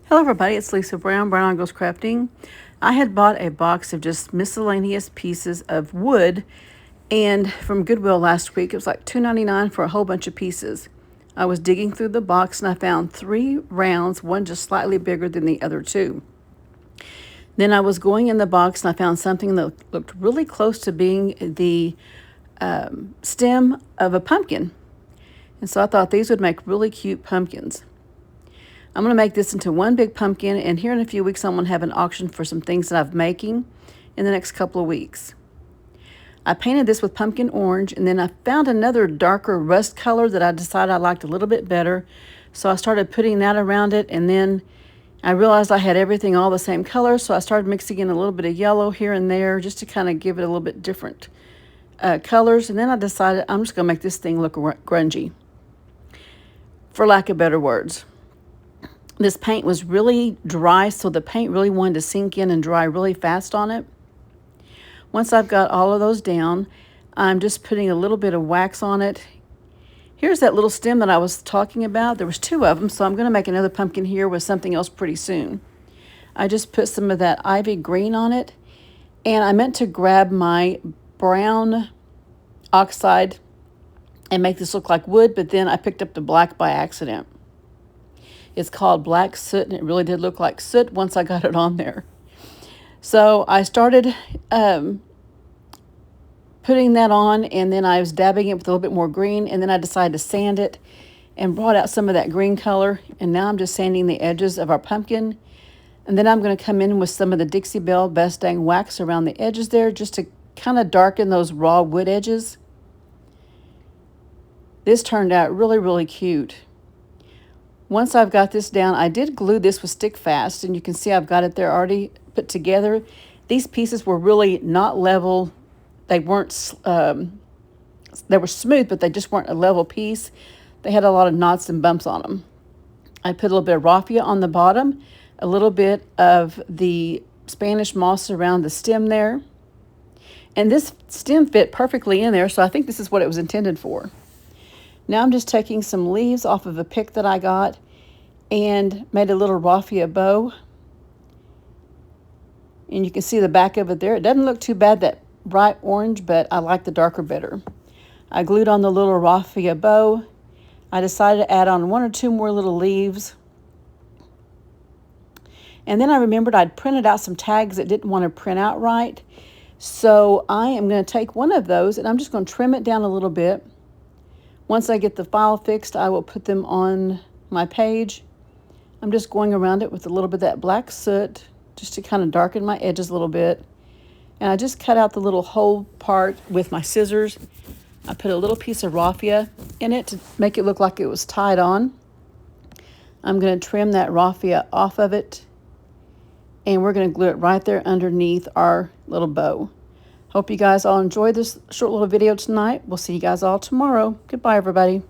Hello everybody, it's Lisa Brown, Brown on Goes Crafting. I had bought a box of just miscellaneous pieces of wood and from Goodwill last week. It was like $2.99 for a whole bunch of pieces. I was digging through the box and I found 3 rounds, one just slightly bigger than the other 2. Then I was going in the box and I found something that looked really close to being the stem of a pumpkin. And so I thought these would make really cute pumpkins. I'm going to make this into one big pumpkin, and here in a few weeks I'm going to have an auction for some things that I'm making in the next couple of weeks. I painted this with pumpkin orange, and then I found another darker rust color that I decided I liked a little bit better. So I started putting that around it, and then I realized I had everything all the same color, so I started mixing in a little bit of yellow here and there just to kind of give it a little bit different colors. And then I decided I'm just going to make this thing look grungy, for lack of better words. This paint was really dry, so the paint really wanted to sink in and dry really fast on it. Once I've got all of those down, I'm just putting a little bit of wax on it. Here's that little stem that I was talking about. There was 2 of them, so I'm going to make another pumpkin here with something else pretty soon. I just put some of that ivy green on it, and I meant to grab my brown oxide and make this look like wood, but then I picked up the black by accident. It's called black soot, and it really did look like soot once I got it on there. So I started putting that on, and then I was dabbing it with a little bit more green, and then I decided to sand it and brought out some of that green color. And now I'm just sanding the edges of our pumpkin. And then I'm going to come in with some of the Dixie Belle Best Dang wax around the edges there just to kind of darken those raw wood edges. This turned out really, really cute. Once I've got this down, I did glue this with Stick Fast, and you can see I've got it there already put together. These pieces were really not level. They weren't, they were smooth, but they just weren't a level piece. They had a lot of knots and bumps on them. I put a little bit of raffia on the bottom, a little bit of the Spanish moss around the stem there. And this stem fit perfectly in there, so I think this is what it was intended for. Now I'm just taking some leaves off of a pick that I got and made a little raffia bow. And you can see the back of it there. It doesn't look too bad, that bright orange, but I like the darker better. I glued on the little raffia bow. I decided to add on 1 or 2 more little leaves. And then I remembered I'd printed out some tags that didn't want to print out right. So I am going to take one of those and I'm just going to trim it down a little bit. Once I get the file fixed, I will put them on my page. I'm just going around it with a little bit of that black soot just to kind of darken my edges a little bit. And I just cut out the little hole part with my scissors. I put a little piece of raffia in it to make it look like it was tied on. I'm going to trim that raffia off of it, and we're going to glue it right there underneath our little bow. Hope you guys all enjoyed this short little video tonight. We'll see you guys all tomorrow. Goodbye, everybody.